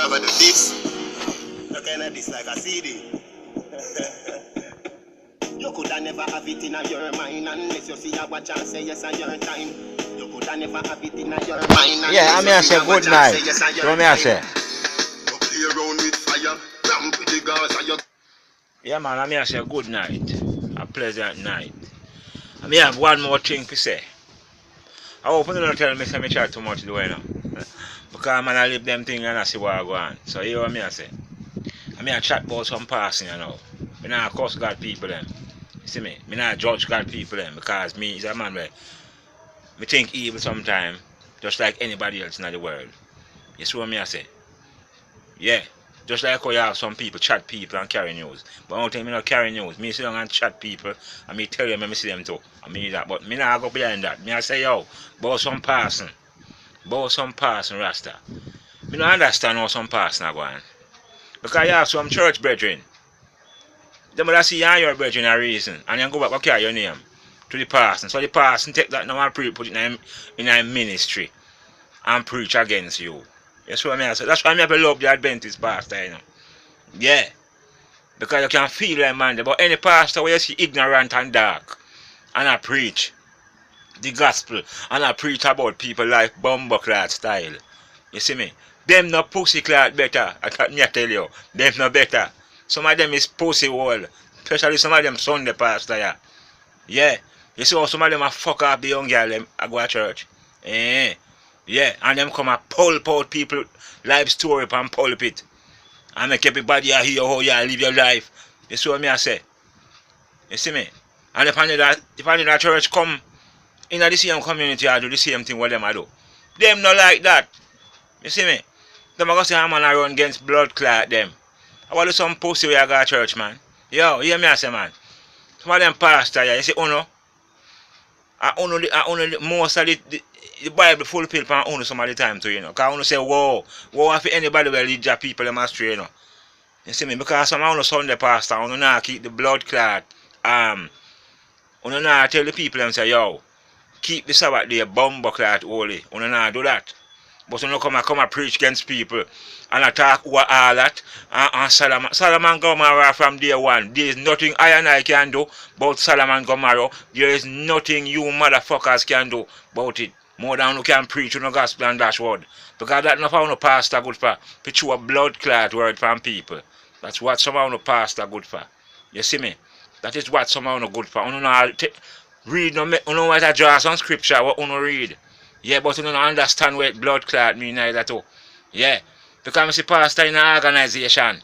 ever do this. Look at this like a CD. You coulda never have it in your mind unless you see a watch and say yes on your time. You coulda never have it in your mind. Yeah, I mean I say good night. So me I say. You play around with fire, ramp with the girls and you. Yeah man, I mean I say good night. A pleasant night. I mean I have one more thing to say. I hope you don't tell me I chat too much do you know. Because man I live them things and I see what I go on. So you know what me I say. I mean I chat about some passing you know. I not curse God people them. You see me? I not judge God people them because me is a man where I think evil sometimes just like anybody else in the world. You see what me I say? Yeah. Just like how you have some people chat people and carry news. But I don't think me not carry news. Me sit down and chat people and me tell them and me see them too. I mean that. But me not go behind that. Me I say yo, about some person. About some person Rasta. Me don't understand how some person are going. Because you have some church brethren. They must see you and your brethren a reason. And then go back and carry your name to the person. So the person take that now and put it in a ministry and preach against you. You see what I mean? So that's why I have to love the Adventist pastor, you know. Yeah. Because you can feel like man. But any pastor where you see ignorant and dark and I preach the gospel and I preach about people like Bumbleclad style. You see me? Them no pussy clad better. I thought me I tell you. Them no better. Some of them is pussy wall. Especially some of them Sunday pastor, yeah. Yeah. You see how some of them a fuck up the young girl them I go to church. Yeah. And them come and pulp out people life story and pulpit. And make everybody hear how you live your life. You see what me I say? You see me? And if I that church come in the same community I do the same thing what them I do. Them not like that. You see me? Them are going to say, man, I run against blood clot them. I want to do some pussy where I go to church, man. Yo, hear me I say, man. Some of them pastor, yeah, you see, most of the Bible fulfill for some of the time too, you know. Because I say, whoa, if anybody will lead your people them astray, you know. You see me? Because some of Sunday pastor, I not keep the blood clot, I not tell the people them say, yo, keep the Sabbath day Bumbleclad holy. I not do that. But you know come and preach against people and attack over all that and Solomon Gomorrah from day one. There is nothing I and I can do about Solomon Gomorrah. There is nothing you motherfuckers can do about it. More than you can preach in the gospel and dash word. Because that's not how no pastor good for. Pitch a blood clot word from people. That's what some of no pastor good for. You see me? That is what some of no good for. You know read no what I draw some scripture what you read. Yeah, but you don't understand what blood clot mean either too. Yeah. Because I see pastor in an organization,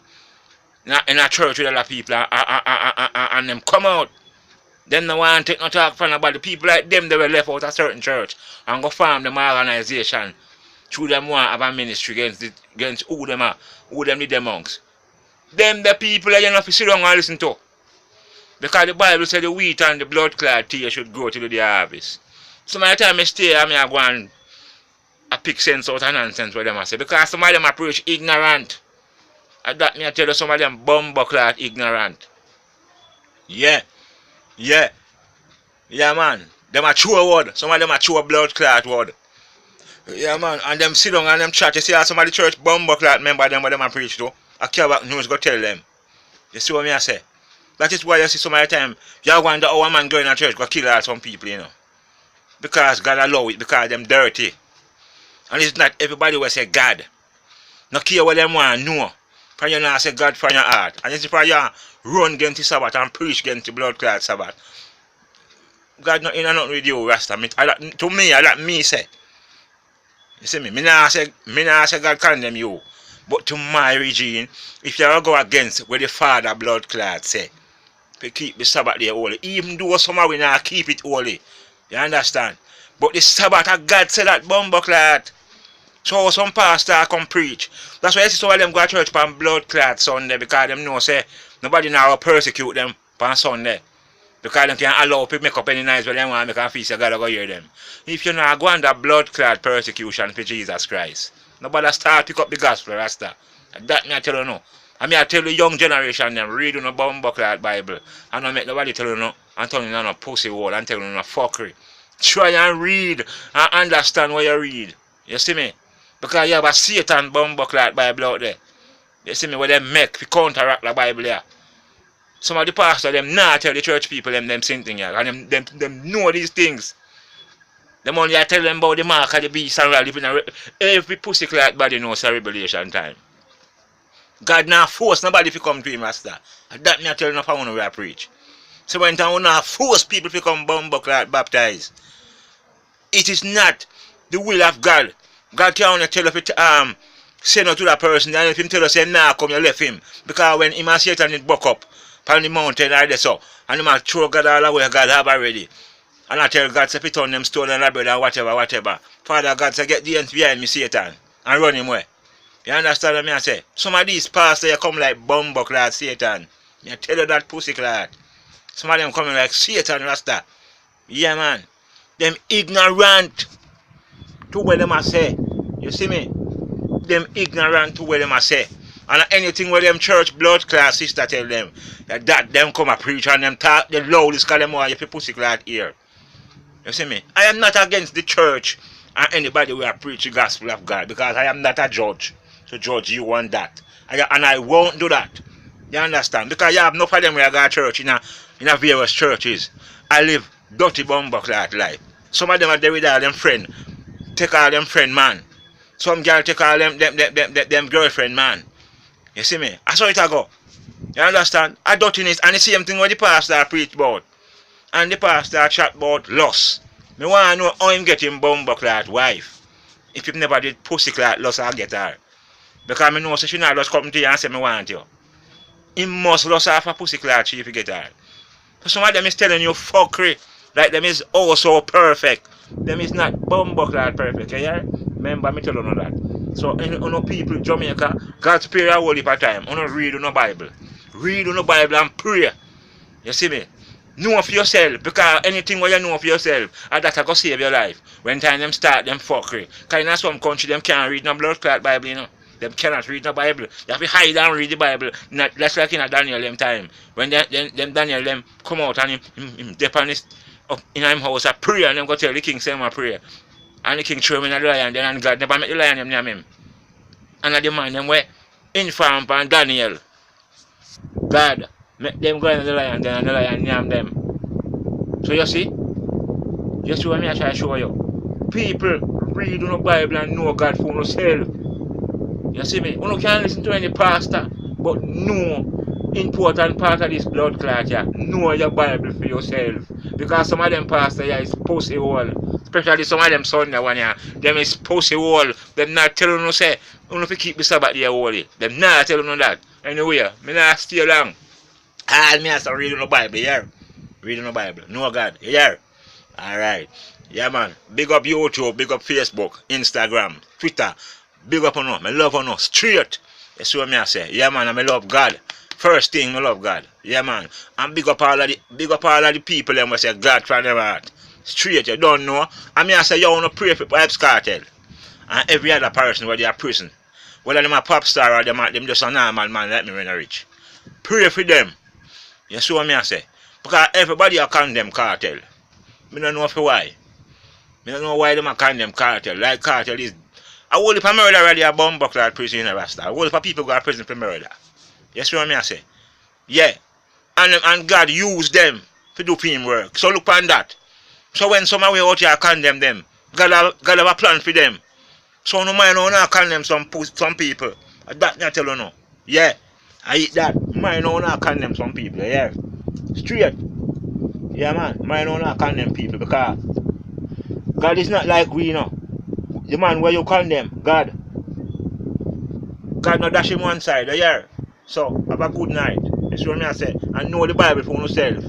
in a church with a lot of people, and them come out. Them no want to take no talk from nobody. People like them, they were left out a certain church and go form them organization. Through them want have a ministry against who them are, who them the monks. Them the people that you have to sit down and listen to. Because the Bible says the wheat and the blood clot tea should grow till the harvest. Some of the time I stay and I go and I pick sense out of nonsense what them I say. Because some of them approach ignorant. And that me I tell you some of them Bumbleclad ignorant. Yeah. Yeah man. Them a true word. Some of them a true blood clot word. Yeah man. And them sit down and them chat. You see how some of the church Bumbleclad member them what them a preach to. I care about news go tell them. You see what me I say? That is why you see some of the time you wonder how a man going to church go kill all some people, you know. Because God allow it, because them dirty. And it's not everybody will say God. No care what them want know. For you not say God from your heart. And it's for you run against the Sabbath and preach against the blood clot Sabbath. God not in and nothing with you, Rasta. To me, I let me say. You see me? Me not say God condemn you. But to my regime, if you go against what the Father blood clot say, to keep the Sabbath day holy. Even though somehow we not keep it holy. You understand? But the Sabbath of God said that Bumbleclad. So some pastor come preach. That's why you see some of them go to church on blood clot Sunday because them know say nobody now persecute them on Sunday. Because they can allow people make up any nice when they want to make a feast, you gotta go hear them. If you not go under blood clot persecution for Jesus Christ, nobody start pick up the gospel, Rasta. That me I tell you no. I mean I tell the young generation them reading the Bumbleclad Bible. And I make nobody tell you no and tell you no pussy word and tell you no fuckery. Try and read and understand what you read. You see me? Because you have a Satan bumbuckler Bible out there. You see me, where they make to counteract the Bible here. Some of the pastors, them not tell the church people them same thing here. And them know these things. Them only I tell them about the mark of the beast and all living every pussy clot body knows a revelation time. God not force nobody to come to him, Master. And that me I tell you enough I want to preach. So when I want to force people to come bumbuckler baptized, it is not the will of God. God can only tell if it say no to that person, and if him tell us say nah come you left him. Because when him and Satan it buck up on the mountain or so, and him and throw God all away God have already. And I tell God, say, put on them stone and bread and whatever. Father God say, get the ends behind me, Satan, and run him away. You understand what I say? Some of these pastors come like bumbuckler Satan. I tell you that pussy clad. Some of them coming like Satan Rasta. Yeah, man. Them ignorant to what them I say. You see me? Them ignorant to what them I say. And anything where them church blood class sister tell them that them come a preach and them talk the loudest call them want you pussy clad here. You see me? I am not against the church and anybody who preach the gospel of God because I am not a judge to judge you on that. And I won't do that. You understand? Because you have no problem with a God church in a various churches. I live dirty bumbuckler life. Some of them are there with all them friend. Take all them friend man. Some girl take all them girlfriend man. You see me? I saw it I go. You understand? A dirtiness and the same thing what the pastor preach about. And the pastor chat about lust. Me want to know how him get him bumbuckler wife. If he never did pussy clat lust, I'll get her. Because me know so she not just come to you and say me want you. He must lust off a pussy clat she if you get her. So some of them is telling you fuckery. Like them is also perfect. Them is not bumbuckler perfect. You hear? Remember me tell you that. So you people in Jamaica, God's prayer a whole heap of time. You read on the Bible. Read on the Bible and pray. You see me? Know for yourself, because anything what you know for yourself, that will save your life. When time them start them fuckery. Because in some country them can't read no blood clot Bible, you know. Them cannot read the Bible. They have to hide and read the Bible. Not that's like in a Daniel them time. When them Daniel them come out and him depend up in him house a prayer and them go tell the king say him a prayer. And the king throw him in the lion, then and God never make the lion them name him. And the man them were inform and Daniel. God make them go in the lion, then and the lion name them. So you see? You see what I try to show you? People read the Bible and know God for themselves. You see me? You can't listen to any pastor, but know important part of this blood clot here. Know your Bible for yourself. Because some of them pastors here is pussy hole. Especially some of them Sunday one here. Them is pussy hole. Them not telling you say, you have to keep the Sabbath there holy. Them not telling you that. Anyway, me not stay long. All me has to read the Bible here. Reading the Bible. No God. You hear? Alright. Yeah man. Big up YouTube, big up Facebook, Instagram, Twitter. Big up on us. I love on us. Straight. That's what I say. Yeah man, I love God. First thing I love God. Yeah man. And big up all of the people them say God from their heart. Straight, you don't know. I mean I say you wanna pray for Vybz Kartel. And every other person where they are prison. Whether them a pop star or them just a normal man like me when I rich. Pray for them. You see what I say? Because everybody are condemn Kartel. I don't know for why. I don't know why they are condemn Kartel. Like Kartel is a whole heap of murder already a bumbuckler prison in Rasta. A whole heap of people go to prison for murder. You see what I say? Yeah. And God used them to do him work. So look on that. So when somebody out here condemn them, God have a plan for them. So no mind not condemn some people. That I tell you no. Yeah. I eat that. Mind not condemn some people. Yeah. Straight. Yeah man. Mind not condemn people because God is not like we, you know. The man where you condemn, God not dash him one side, yeah. So have a good night. That's what I say. And know the Bible for yourself.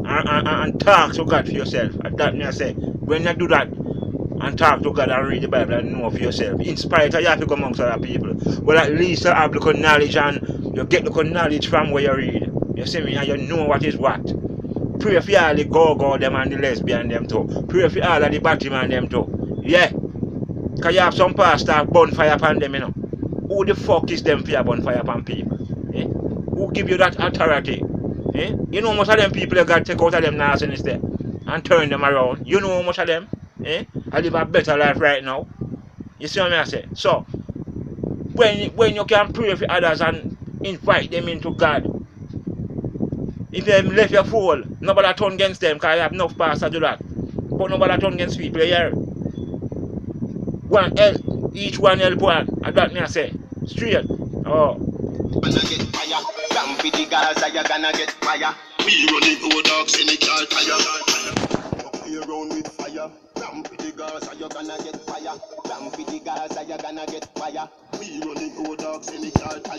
And talk to God for yourself. And that I say. When you do that and talk to God and read the Bible and know for yourself, in spite of you have to go amongst other people. Well at least you have the knowledge and you get the knowledge from where you read. You see me? And you know what is what. Pray for all the go-go them and the lesbian them too. Pray for all of the Batman them too. Yeah. Because you have some pastor bonfire upon them, you know. Who the fuck is them for your bonfire upon people? Eh? Who give you that authority? Eh? You know how much of them people you got to take out of them nastiness there and turn them around. You know how much of them? Eh? I live a better life right now. You see what I say? So, when you can pray for others and invite them into God, if them left your fool, nobody turn against them because you have enough past to do that. But nobody turn against people here. Each one help one. And that me I say. Straight. Oh. Gonna get fire. Ram for the Gaza, you're gonna get fire. We running over dogs in the car tire. Play around with fire. Ram for the Gaza, you're gonna get fire. Ram for the Gaza, you're gonna get fire. We running over dogs in the car tire.